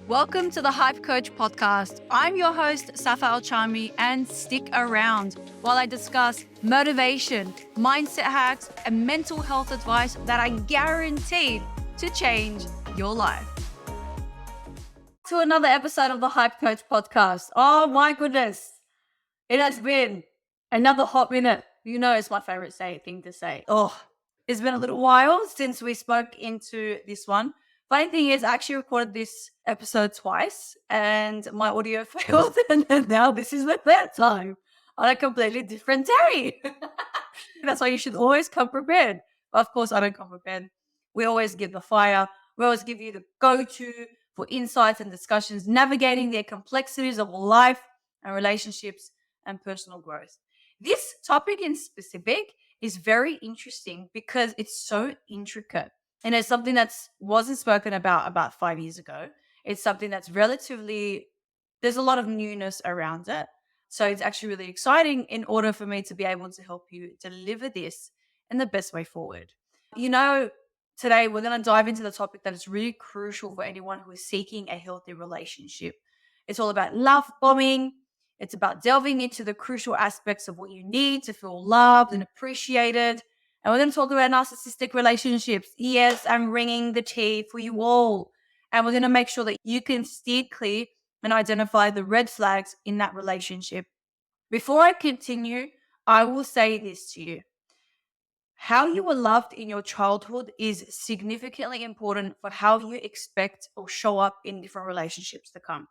Welcome to the Hype Coach podcast. I'm your host, Safa Al-Chami, and stick around while I discuss motivation, mindset hacks, and mental health advice that I guarantee to change your life. To another episode of the Hype Coach podcast. Oh my goodness. It has been another hot minute. You know it's my favorite thing to say. It's been a little while since we spoke into this one. Funny thing is, I actually recorded this episode twice and my audio failed. And now this is the third time on a completely different day. That's why you should always come prepared. But of course, I don't come prepared. We always give the fire. We always give you the go-to for insights and discussions, navigating the complexities of life and relationships and personal growth. This topic in specific is very interesting because it's so intricate. And it's something that wasn't spoken about 5 years ago. It's something that's there's a lot of newness around it. So it's actually really exciting in order for me to be able to help you deliver this in the best way forward. You know, today we're going to dive into the topic that is really crucial for anyone who is seeking a healthy relationship. It's all about love bombing. It's about delving into the crucial aspects of what you need to feel loved and appreciated. And we're going to talk about narcissistic relationships. Yes, I'm ringing the tea for you all. And we're going to make sure that you can steer clear and identify the red flags in that relationship. Before I continue, I will say this to you. How you were loved in your childhood is significantly important for how you expect or show up in different relationships to come.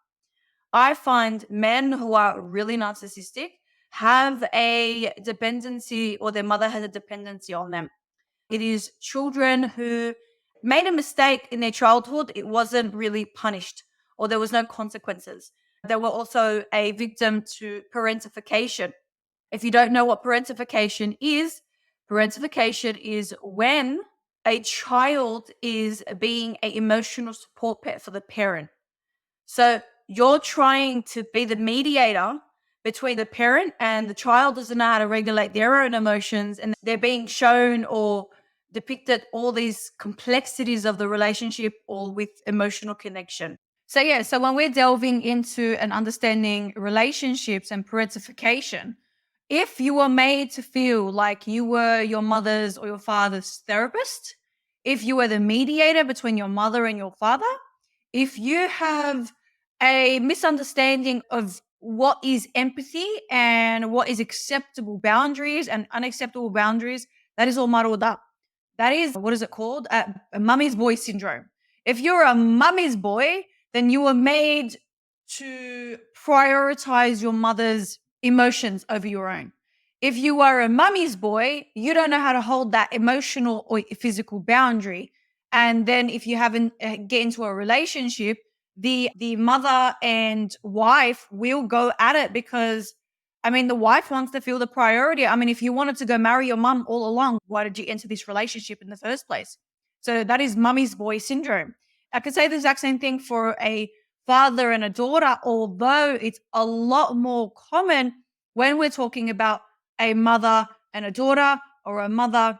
I find men who are really narcissistic have a dependency, or their mother has a dependency on them. It is children who made a mistake in their childhood. It wasn't really punished, or there was no consequences. They were also a victim to parentification. If you don't know what parentification is when a child is being an emotional support pet for the parent. So you're trying to be the mediator between the parent and the child doesn't know how to regulate their own emotions, and they're being shown or depicted all these complexities of the relationship or with emotional connection. So when we're delving into and understanding relationships and parentification, if you were made to feel like you were your mother's or your father's therapist, if you were the mediator between your mother and your father, if you have a misunderstanding of what is empathy and what is acceptable boundaries and unacceptable boundaries, that is all muddled up. That is, what is it called? A mummy's boy syndrome. If you're a mummy's boy, then you were made to prioritize your mother's emotions over your own. If you are a mummy's boy, you don't know how to hold that emotional or physical boundary. And then if you haven't get into a relationship, the mother and wife will go at it because, the wife wants to feel the priority. If you wanted to go marry your mum all along, why did you enter this relationship in the first place? So that is mummy's boy syndrome. I could say the exact same thing for a father and a daughter, although it's a lot more common when we're talking about a mother and a daughter or a mother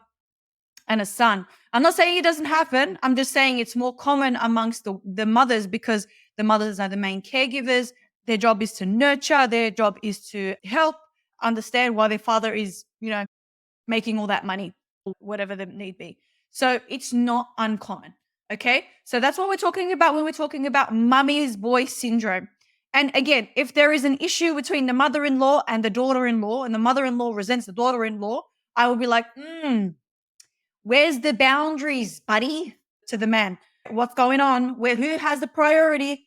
and a son. I'm not saying it doesn't happen. I'm just saying it's more common amongst the mothers because the mothers are the main caregivers. Their job is to nurture. Their job is to help understand why their father is, making all that money, whatever the need be. So it's not uncommon. Okay. So that's what we're talking about when we're talking about mummy's boy syndrome. And again, if there is an issue between the mother-in-law and the daughter-in-law and the mother-in-law resents the daughter-in-law, I will be like, where's the boundaries, buddy? To the man. What's going on? Who has the priority?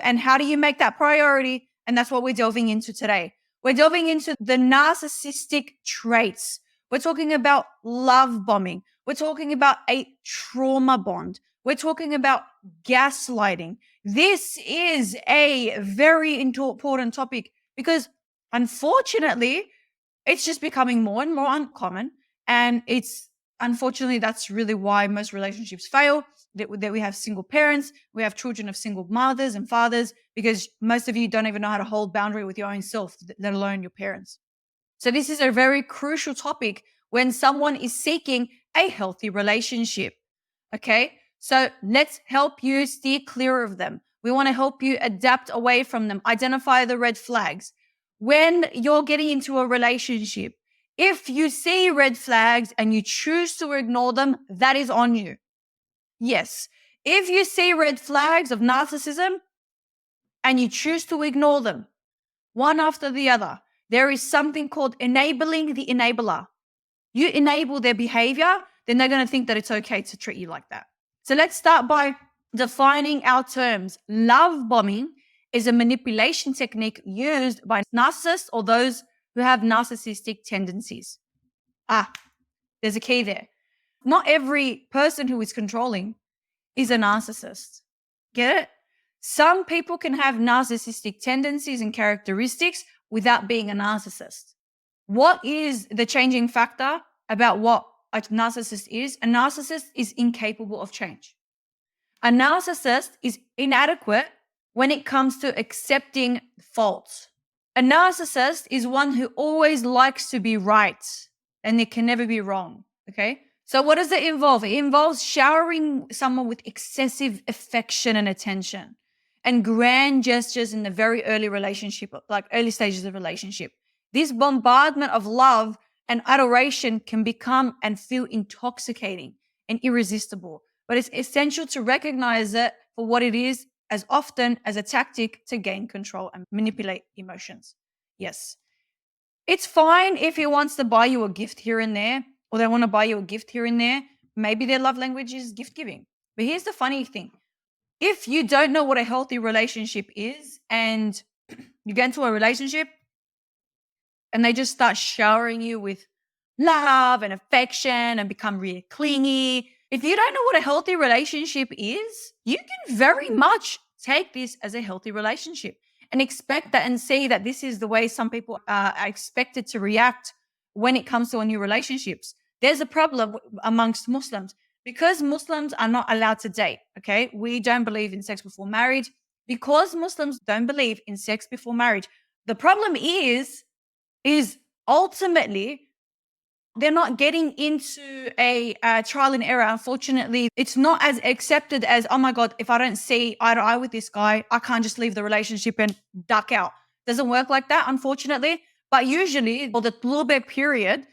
And how do you make that priority? And that's what we're delving into today. We're delving into the narcissistic traits. We're talking about love bombing. We're talking about a trauma bond. We're talking about gaslighting. This is a very important topic because unfortunately, it's just becoming more and more uncommon. And unfortunately, that's really why most relationships fail, that we have single parents, we have children of single mothers and fathers, because most of you don't even know how to hold boundary with your own self, let alone your parents. So this is a very crucial topic when someone is seeking a healthy relationship. Okay, so let's help you steer clear of them. We want to help you adapt away from them, identify the red flags. When you're getting into a relationship, if you see red flags and you choose to ignore them, that is on you. Yes. If you see red flags of narcissism and you choose to ignore them, one after the other, there is something called enabling the enabler. You enable their behavior, then they're going to think that it's okay to treat you like that. So let's start by defining our terms. Love bombing is a manipulation technique used by narcissists or those who have narcissistic tendencies. There's a key there. Not every person who is controlling is a narcissist. Get it? Some people can have narcissistic tendencies and characteristics without being a narcissist. What is the changing factor about what a narcissist is? A narcissist is incapable of change. A narcissist is inadequate when it comes to accepting faults. A narcissist is one who always likes to be right and they can never be wrong. Okay. So what does it involve? It involves showering someone with excessive affection and attention and grand gestures in the very early relationship, like early stages of relationship. This bombardment of love and adoration can become and feel intoxicating and irresistible, but it's essential to recognize it for what it is as often as a tactic to gain control and manipulate emotions. Yes. It's fine if he wants to buy you a gift here and there, or they want to buy you a gift here and there. Maybe their love language is gift giving. But here's the funny thing. If you don't know what a healthy relationship is and you get into a relationship and they just start showering you with love and affection and become really clingy, if you don't know what a healthy relationship is, you can very much take this as a healthy relationship and expect that and see that this is the way some people are expected to react when it comes to a new relationships. There's a problem amongst Muslims because Muslims are not allowed to date. Okay. We don't believe in sex before marriage because Muslims don't believe in sex before marriage. The problem is ultimately they're not getting into a trial and error. Unfortunately, it's not as accepted as, oh my God, if I don't see eye to eye with this guy, I can't just leave the relationship and duck out. Doesn't work like that, unfortunately. But usually, or the little bit period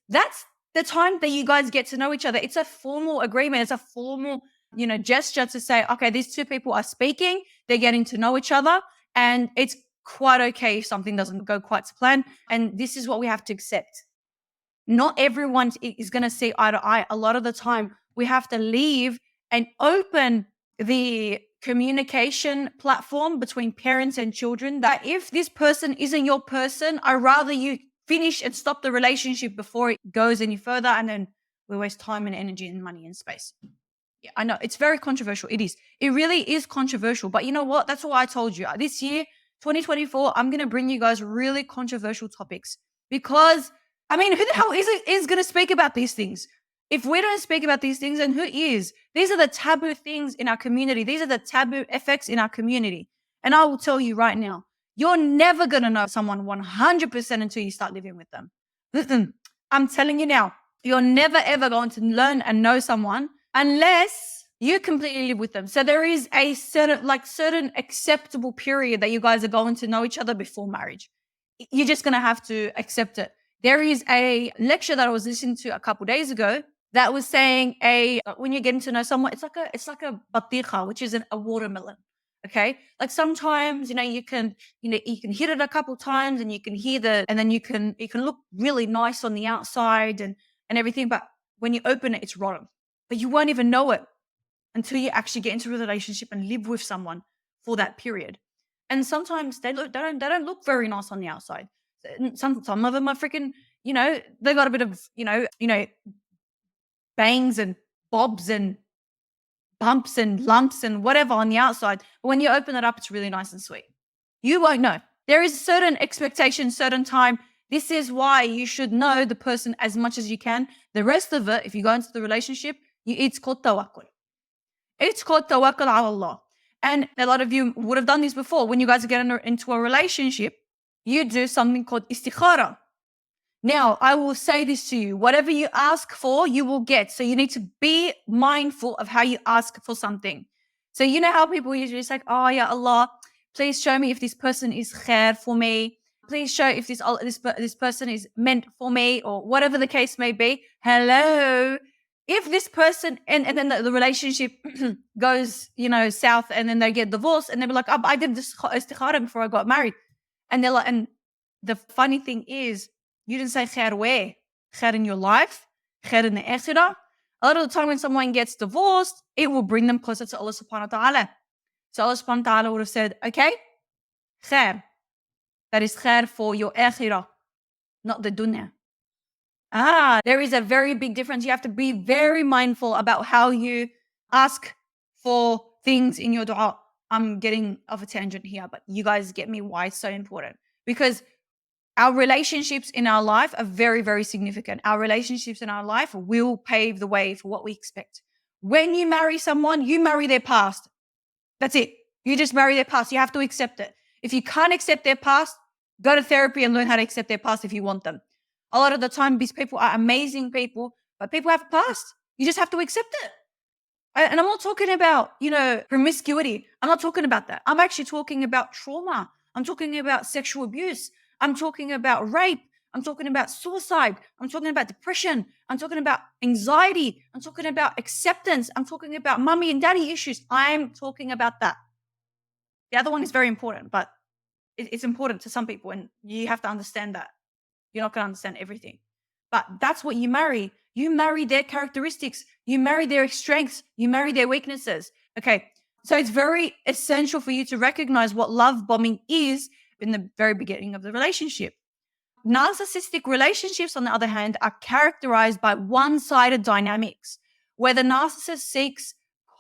that's the time that you guys get to know each other. It's a formal agreement. It's a formal, gesture to say, okay, these two people are speaking. They're getting to know each other. And it's quite okay if something doesn't go quite to plan. And this is what we have to accept. Not everyone is going to see eye to eye. A lot of the time, we have to leave and open the communication platform between parents and children that if this person isn't your person, I'd rather you finish and stop the relationship before it goes any further. And then we waste time and energy and money and space. Yeah, I know. It's very controversial. It is. It really is controversial. But you know what? That's why I told you. This year, 2024, I'm going to bring you guys really controversial topics because who the hell is going to speak about these things? If we don't speak about these things, then who is? These are the taboo things in our community. These are the taboo effects in our community. And I will tell you right now, you're never going to know someone 100% until you start living with them. Listen, I'm telling you now, you're never, ever going to learn and know someone unless you completely live with them. So there is a certain acceptable period that you guys are going to know each other before marriage. You're just going to have to accept it. There is a lecture that I was listening to a couple of days ago that was saying when you're getting to know someone, it's like a batiqa, which is a watermelon. Okay. Like sometimes, you can hit it a couple of times and you can and then you can look really nice on the outside and everything. But when you open it, it's rotten, but you won't even know it until you actually get into a relationship and live with someone for that period. And sometimes they don't look very nice on the outside. Some of them are freaking, they got a bit of, bangs and bobs and bumps and lumps and whatever on the outside. But when you open it up, it's really nice and sweet. You won't know. There is a certain expectation, certain time. This is why you should know the person as much as you can. The rest of it, if you go into the relationship, it's called tawakkul. It's called tawakkul ala Allah. And a lot of you would have done this before. When you guys get into a relationship, you do something called istikhara. Now, I will say this to you. Whatever you ask for, you will get. So you need to be mindful of how you ask for something. So you know how people usually say, "Oh yeah, Allah, please show me if this person is khair for me. Please show if this person is meant for me," or whatever the case may be. Hello, if this person and then the relationship goes, south, and then they get divorced, and they'll be like, "Oh, I did this istikhara before I got married," and they're like, and the funny thing is, you didn't say khair where, khair in your life, khair in the akhirah. A lot of the time when someone gets divorced, it will bring them closer to Allah subhanahu wa ta'ala. So Allah subhanahu wa ta'ala would have said, okay, khair. That is khair for your akhirah, not the dunya. There is a very big difference. You have to be very mindful about how you ask for things in your dua. I'm getting off a tangent here, but you guys get me why it's so important. Because our relationships in our life are very, very significant. Our relationships in our life will pave the way for what we expect. When you marry someone, you marry their past. That's it. You just marry their past. You have to accept it. If you can't accept their past, go to therapy and learn how to accept their past if you want them. A lot of the time, these people are amazing people, but people have a past. You just have to accept it. And I'm not talking about, promiscuity. I'm not talking about that. I'm actually talking about trauma. I'm talking about sexual abuse. I'm talking about rape. I'm talking about suicide. I'm talking about depression. I'm talking about anxiety. I'm talking about acceptance. I'm talking about mommy and daddy issues. I'm talking about that. The other one is very important, but it's important to some people, and you have to understand that. You're not going to understand everything. But that's what you marry. You marry their characteristics. You marry their strengths. You marry their weaknesses. Okay. So it's very essential for you to recognize what love bombing is in the very beginning of the relationship. Narcissistic relationships, on the other hand, are characterized by one-sided dynamics where the narcissist seeks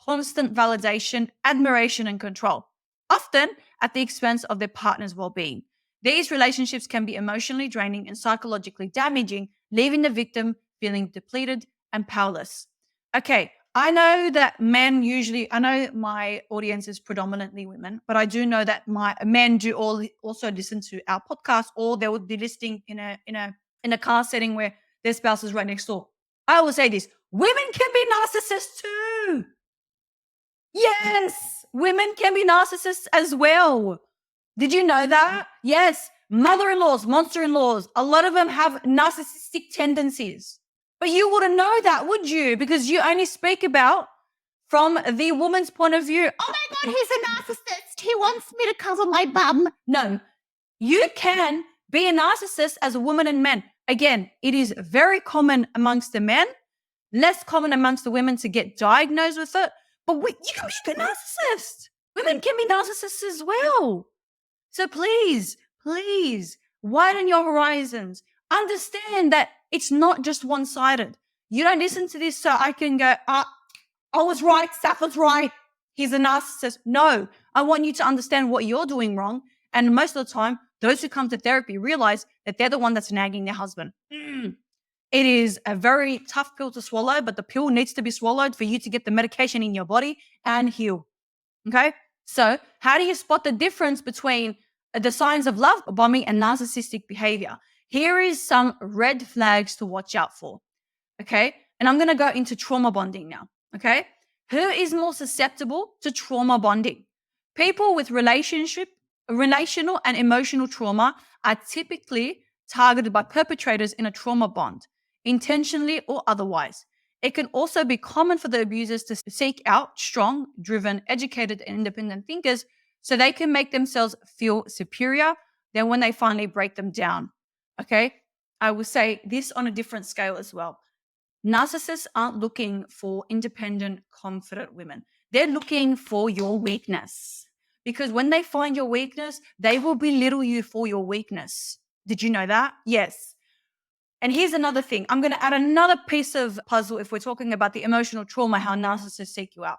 constant validation, admiration, and control, often at the expense of their partner's well-being. These relationships can be emotionally draining and psychologically damaging, leaving the victim feeling depleted and powerless. Okay, I know that I know my audience is predominantly women, but I do know that my men do also listen to our podcast, or they would be listening in a car setting where their spouse is right next door. I will say this: women can be narcissists too. Yes, women can be narcissists as well. Did you know that? Yes, mother-in-laws, monster-in-laws, a lot of them have narcissistic tendencies. But you wouldn't know that, would you? Because you only speak about from the woman's point of view. Oh my God, he's a narcissist. He wants me to cover my bum. No, you can be a narcissist as a woman and men. Again, it is very common amongst the men, less common amongst the women to get diagnosed with it. But you can be a narcissist. Women can be narcissists as well. So please, widen your horizons. Understand that it's not just one-sided. You don't listen to this so I can go, I was right, Saf was right. He's a narcissist. No, I want you to understand what you're doing wrong. And most of the time, those who come to therapy realize that they're the one that's nagging their husband. It is a very tough pill to swallow, but the pill needs to be swallowed for you to get the medication in your body and heal. Okay? So how do you spot the difference between the signs of love bombing and narcissistic behavior? Here is some red flags to watch out for. Okay? And I'm going to go into trauma bonding now. Okay? Who is more susceptible to trauma bonding? People with relational and emotional trauma are typically targeted by perpetrators in a trauma bond, intentionally or otherwise. It can also be common for the abusers to seek out strong, driven, educated, and independent thinkers so they can make themselves feel superior than when they finally break them down. Okay? I will say this on a different scale as well. Narcissists aren't looking for independent, confident women. They're looking for your weakness. Because when they find your weakness, they will belittle you for your weakness. Did you know that? Yes. And here's another thing. I'm going to add another piece of puzzle if we're talking about the emotional trauma, how narcissists seek you out.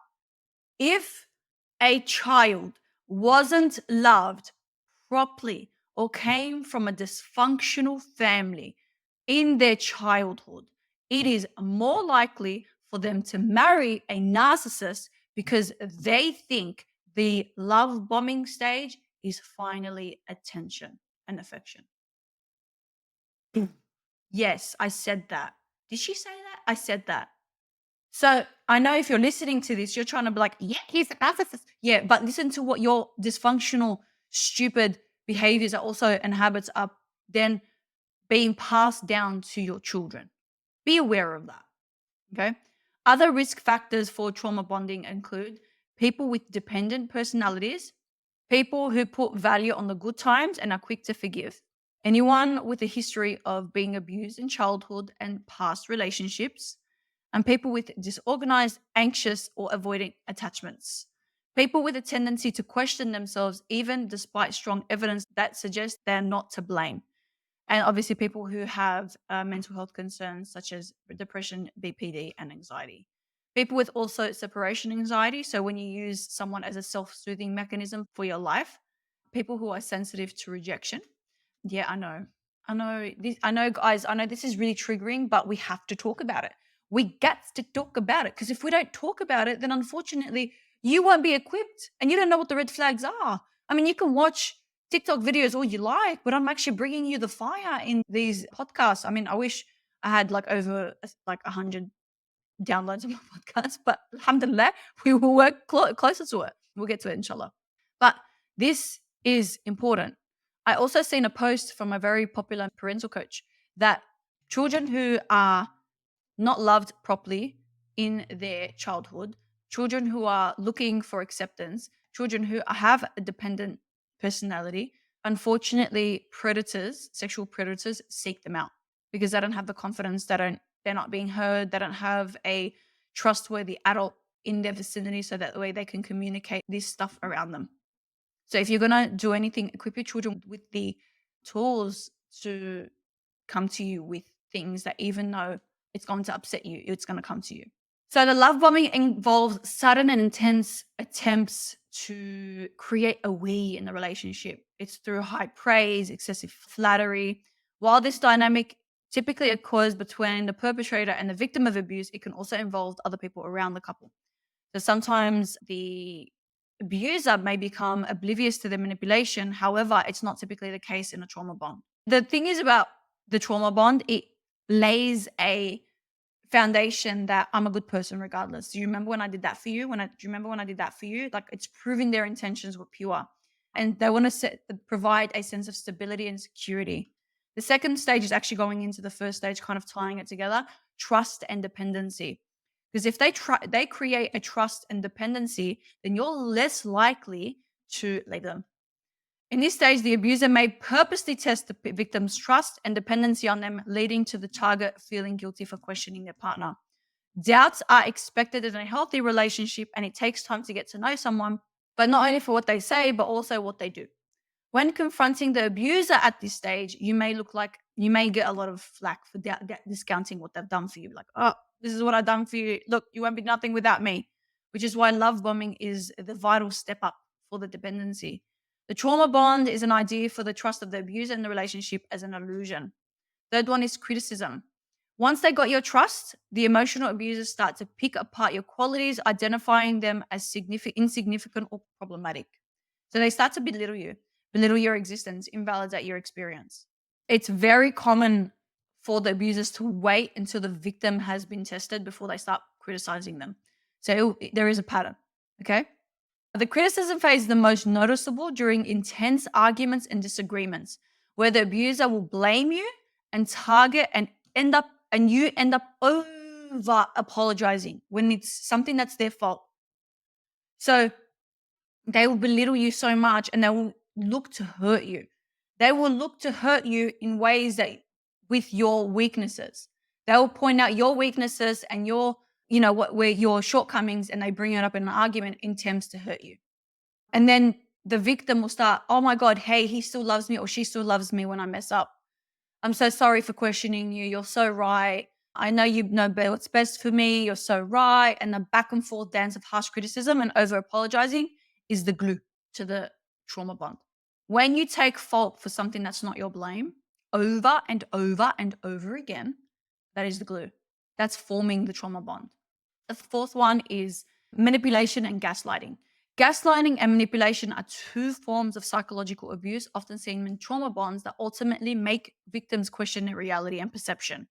If a child wasn't loved properly or came from a dysfunctional family in their childhood, it is more likely for them to marry a narcissist because they think the love bombing stage is finally attention and affection. Yes, I said that. Did she say that? I said that. So I know if you're listening to this, you're trying to be like, yeah, he's a narcissist. Yeah, but listen to what your dysfunctional, stupid behaviors are also and habits are then being passed down to your children. Be aware of that. Okay. Other risk factors for trauma bonding include people with dependent personalities, people who put value on the good times and are quick to forgive, anyone with a history of being abused in childhood and past relationships, and people with disorganized, anxious, or avoiding attachments. People with a tendency to question themselves, even despite strong evidence that suggests they're not to blame. And obviously, people who have mental health concerns such as depression, BPD, and anxiety. People with also separation anxiety. So, when you use someone as a self soothing mechanism for your life, people who are sensitive to rejection. Yeah, I know. I know this, I know, guys, I know this is really triggering, but we have to talk about it. We got to talk about it because if we don't talk about it, then unfortunately you won't be equipped and you don't know what the red flags are. I mean, you can watch TikTok videos all you like, but I'm actually bringing you the fire in these podcasts. I mean, I wish I had like over like 100 downloads of my podcast, but alhamdulillah, we will work closer to it. We'll get to it, inshallah. But this is important. I also seen a post from a very popular parental coach that children who are not loved properly in their childhood, children who are looking for acceptance, children who have a dependent personality, unfortunately, predators, sexual predators, seek them out because they don't have the confidence, they're not being heard, they don't have a trustworthy adult in their vicinity so that way they can communicate this stuff around them. So if you're gonna do anything, equip your children with the tools to come to you with things that even though it's going to upset you, it's gonna come to you. So the love bombing involves sudden and intense attempts to create a we in the relationship. It's through high praise, excessive flattery. While this dynamic typically occurs between the perpetrator and the victim of abuse, it can also involve other people around the couple. So sometimes the abuser may become oblivious to the manipulation. However, it's not typically the case in a trauma bond. The thing is about the trauma bond, it lays a foundation that I'm a good person regardless. Do you remember when I did that for you? Do you remember when I did that for you? Like it's proving their intentions were pure. And they want to provide a sense of stability and security. The second stage is actually going into the first stage, kind of tying it together, trust and dependency. Because if they create a trust and dependency, then you're less likely to leave them. In this stage, the abuser may purposely test the victim's trust and dependency on them, leading to the target feeling guilty for questioning their partner. Doubts are expected in a healthy relationship, and it takes time to get to know someone, but not only for what they say, but also what they do. When confronting the abuser at this stage, you may get a lot of flack for discounting what they've done for you. Like, oh, this is what I've done for you. Look, you won't be nothing without me, which is why love bombing is the vital step up for the dependency. The trauma bond is an idea for the trust of the abuser and the relationship as an illusion. Third one is criticism. Once they got your trust, the emotional abusers start to pick apart your qualities, identifying them as insignificant or problematic. So they start to belittle your existence, invalidate your experience. It's very common for the abusers to wait until the victim has been tested before they start criticizing them. So there is a pattern. Okay. The criticism phase is the most noticeable during intense arguments and disagreements, where the abuser will blame you and target and you end up over apologizing when it's something that's their fault. So they will belittle you so much and they will look to hurt you. They will look to hurt you in ways that with your weaknesses. They will point out your weaknesses and where your shortcomings, and they bring it up in an argument in attempts to hurt you. And then the victim will start, oh my God, hey, he still loves me or she still loves me when I mess up. I'm so sorry for questioning you. You're so right. I know you know what's best for me. You're so right. And the back and forth dance of harsh criticism and over apologizing is the glue to the trauma bond. When you take fault for something that's not your blame over and over and over again, that is the glue. That's forming the trauma bond. The fourth one is manipulation and gaslighting. Gaslighting and manipulation are two forms of psychological abuse often seen in trauma bonds that ultimately make victims question their reality and perception.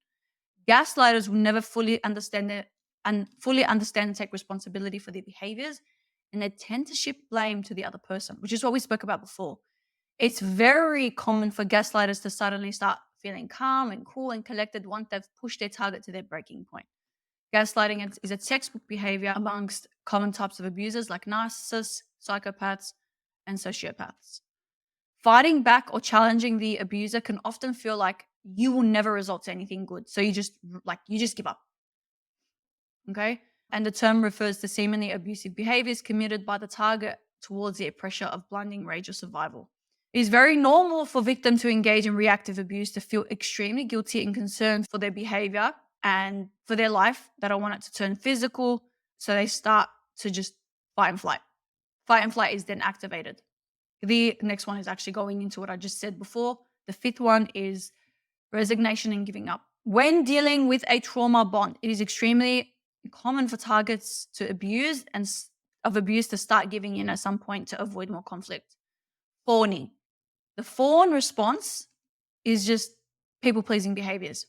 Gaslighters will never fully understand and fully understand and take responsibility for their behaviors. And they tend to shift blame to the other person, which is what we spoke about before. It's very common for gaslighters to suddenly start feeling calm and cool and collected once they've pushed their target to their breaking point. Gaslighting is a textbook behavior amongst common types of abusers like narcissists, psychopaths, and sociopaths. Fighting back or challenging the abuser can often feel like you will never result to anything good. So you just give up. Okay? And the term refers to seemingly abusive behaviors committed by the target towards the pressure of blinding rage or survival. It is very normal for victims to engage in reactive abuse to feel extremely guilty and concerned for their behavior and for their life. They don't want it to turn physical, so they start to just fight and flight. Fight and flight is then activated. The next one is actually going into what I just said before. The fifth one is resignation and giving up. When dealing with a trauma bond, it is extremely common for targets to abuse to start giving in at some point to avoid more conflict. Fawning. The fawn response is just people-pleasing behaviors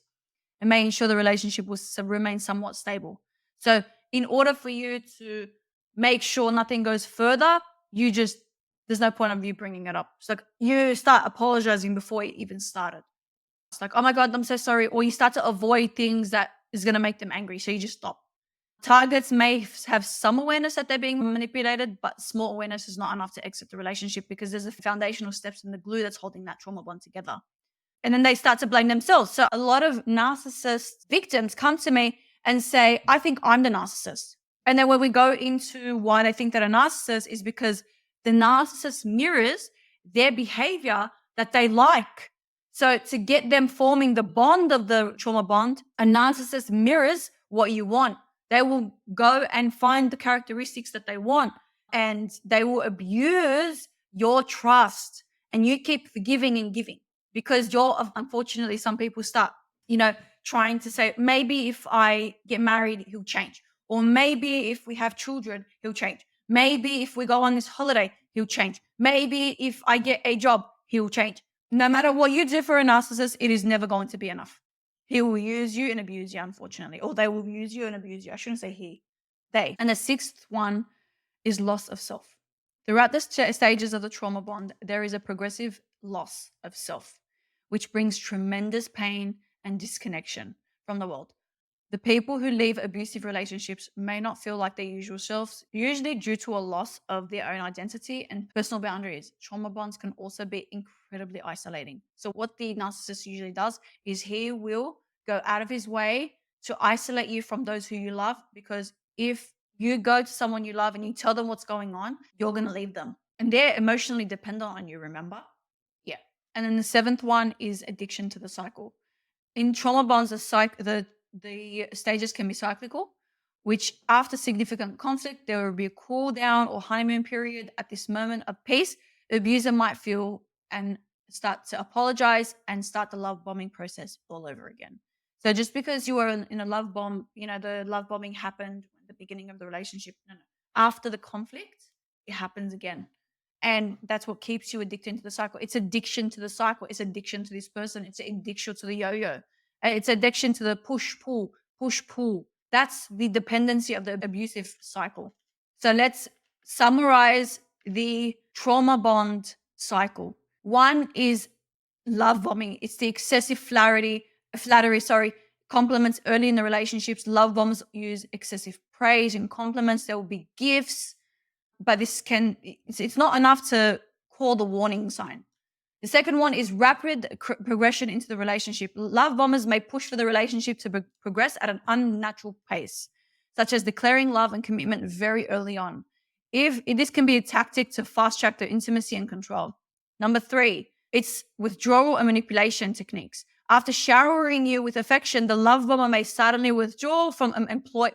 and making sure the relationship will remain somewhat stable. So in order for you to make sure nothing goes further, there's no point of you bringing it up. It's like you start apologizing before it even started. It's like, oh my God, I'm so sorry. Or you start to avoid things that is going to make them angry. So you just stop. Targets may have some awareness that they're being manipulated, but small awareness is not enough to exit the relationship because there's a foundational steps in the glue that's holding that trauma bond together. And then they start to blame themselves. So a lot of narcissist victims come to me and say, I think I'm the narcissist. And then when we go into why they think that a narcissist is because the narcissist mirrors their behavior that they like. So to get them forming the bond of the trauma bond, a narcissist mirrors what you want. They will go and find the characteristics that they want, and they will abuse your trust, and you keep forgiving and giving because unfortunately, some people start, trying to say, maybe if I get married, he'll change. Or maybe if we have children, he'll change. Maybe if we go on this holiday, he'll change. Maybe if I get a job, he'll change. No matter what you do for a narcissist, it is never going to be enough. He will use you and abuse you, unfortunately. Or they will use you and abuse you. I shouldn't say he, they. And the sixth one is loss of self. Throughout the stages of the trauma bond, there is a progressive loss of self, which brings tremendous pain and disconnection from the world. The people who leave abusive relationships may not feel like their usual selves, usually due to a loss of their own identity and personal boundaries. Trauma bonds can also be incredibly isolating. So what the narcissist usually does is he will go out of his way to isolate you from those who you love, because if you go to someone you love and you tell them what's going on, you're going to leave them. And they're emotionally dependent on you, remember? Yeah. And then the seventh one is addiction to the cycle. In trauma bonds, the stages can be cyclical, which after significant conflict, there will be a cool down or honeymoon period. At this moment of peace, the abuser might feel and start to apologize and start the love bombing process all over again. So just because you were in a love bomb, the love bombing happened at the beginning of the relationship. No. After the conflict, it happens again. And that's what keeps you addicted to the cycle. It's addiction to the cycle. It's addiction to this person. It's addiction to the yo-yo. It's addiction to the push-pull, push-pull. That's the dependency of the abusive cycle. So let's summarize the trauma bond cycle. One is love bombing. It's the excessive flattery, compliments early in the relationships. Love bombs use excessive praise and compliments. There will be gifts, but it's not enough to call the warning sign. The second one is rapid progression into the relationship. Love bombers may push for the relationship to progress at an unnatural pace, such as declaring love and commitment very early on. If this can be a tactic to fast track their intimacy and control. Number 3, it's withdrawal and manipulation techniques. After showering you with affection, the love bomber may suddenly withdraw from employ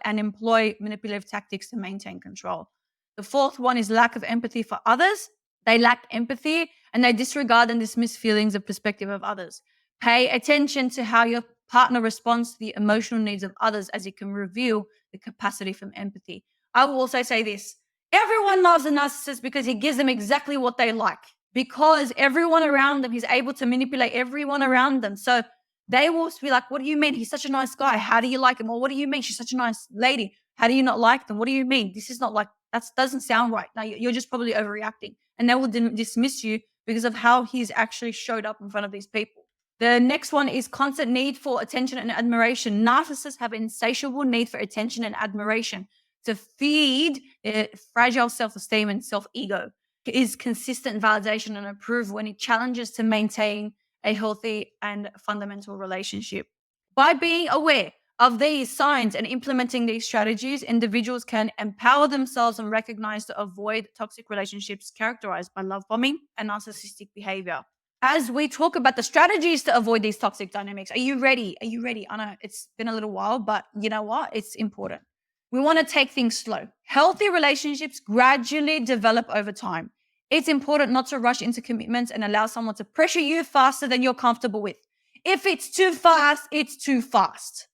manipulative tactics to maintain control. The fourth one is lack of empathy for others. They lack empathy and they disregard and dismiss feelings of perspective of others. Pay attention to how your partner responds to the emotional needs of others, as it can reveal the capacity for empathy. I will also say this. Everyone loves a narcissist because he gives them exactly what they like, because everyone around them, he's able to manipulate everyone around them. So They will be like, what do you mean? He's such a nice guy. How do you like him? Or what do you mean? She's such a nice lady. How do you not like them? What do you mean? This is not like, that doesn't sound right. Now you're just probably overreacting. And they will dismiss you because of how he's actually showed up in front of these people. The next one is constant need for attention and admiration. Narcissists have an insatiable need for attention and admiration to feed their fragile self-esteem and self-ego. Is consistent validation and approval when it challenges to maintain a healthy and fundamental relationship. By being aware of these signs and implementing these strategies, individuals can empower themselves and recognize to avoid toxic relationships characterized by love bombing and narcissistic behavior. As we talk about the strategies to avoid these toxic dynamics, are you ready? Are you ready? I know it's been a little while, but you know what? It's important. We want to take things slow. Healthy relationships gradually develop over time. It's important not to rush into commitments and allow someone to pressure you faster than you're comfortable with. If it's too fast, it's too fast.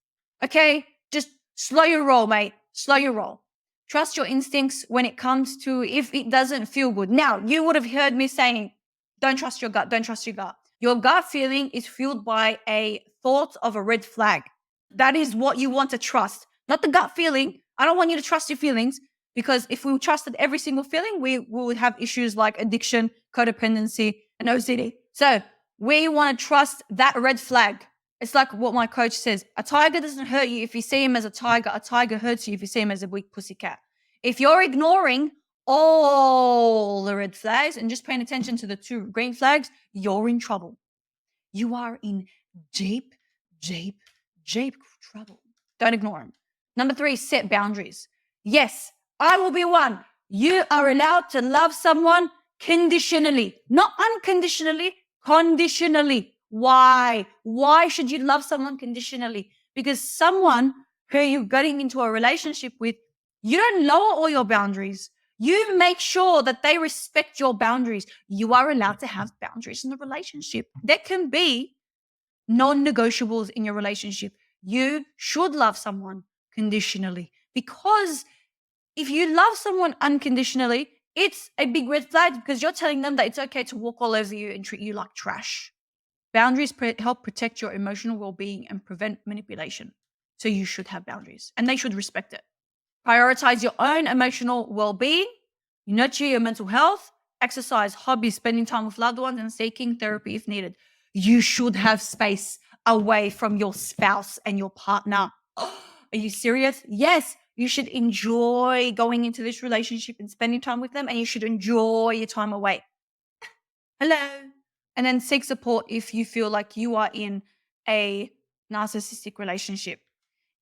Okay? Just slow your roll, mate. Slow your roll. Trust your instincts when it comes to if it doesn't feel good. Now, you would have heard me saying, don't trust your gut. Don't trust your gut. Your gut feeling is fueled by a thought of a red flag. That is what you want to trust, not the gut feeling. I don't want you to trust your feelings, because if we trusted every single feeling, we would have issues like addiction, codependency, and OCD. So we want to trust that red flag. It's like what my coach says. A tiger doesn't hurt you if you see him as a tiger hurts you if you see him as a weak pussycat. If you're ignoring all the red flags and just paying attention to the 2 green flags, you're in trouble. You are in deep trouble. Don't ignore him. Number 3, set boundaries. Yes, I will be one. You are allowed to love someone conditionally, not unconditionally, conditionally. Why? Why should you love someone conditionally? Because someone who you're getting into a relationship with, you don't lower all your boundaries. You make sure that they respect your boundaries. You are allowed to have boundaries in the relationship. There can be non-negotiables in your relationship. You should love someone conditionally, because if you love someone unconditionally, it's a big red flag, because you're telling them that it's okay to walk all over you and treat you like trash. Boundaries help protect your emotional well-being and prevent manipulation. So you should have boundaries and they should respect it. Prioritize your own emotional well-being. You nurture your mental health, exercise, hobbies, spending time with loved ones, and seeking therapy if needed. You should have space away from your spouse and your partner. Are you serious? Yes. You should enjoy going into this relationship and spending time with them, and you should enjoy your time away. Hello. And then seek support if you feel like you are in a narcissistic relationship.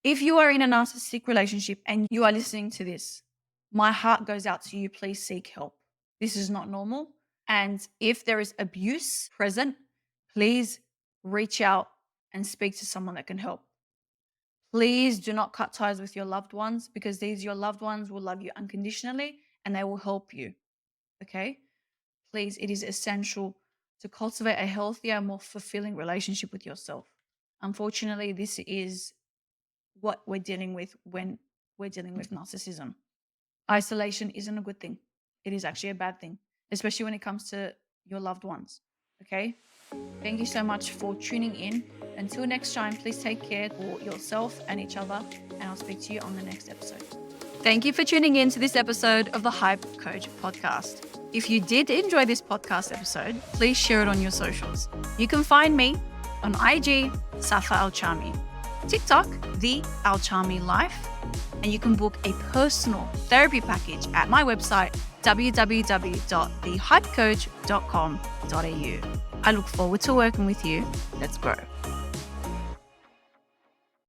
If you are in a narcissistic relationship and you are listening to this, my heart goes out to you. Please seek help. This is not normal. And if there is abuse present, please reach out and speak to someone that can help. Please do not cut ties with your loved ones, because your loved ones will love you unconditionally and they will help you. Okay? Please, it is essential to cultivate a healthier, more fulfilling relationship with yourself. Unfortunately, this is what we're dealing with when we're dealing with narcissism. Isolation isn't a good thing. It is actually a bad thing, especially when it comes to your loved ones. Okay? Thank you so much for tuning in. Until next time, please take care for yourself and each other, and I'll speak to you on the next episode. Thank you for tuning in to this episode of the Hype Coach podcast. If you did enjoy this podcast episode, please share it on your socials. You can find me on IG, Safa Al-Chami, TikTok, The Al-Chami Life, and you can book a personal therapy package at my website, www.thehypecoach.com.au. I look forward to working with you. Let's grow.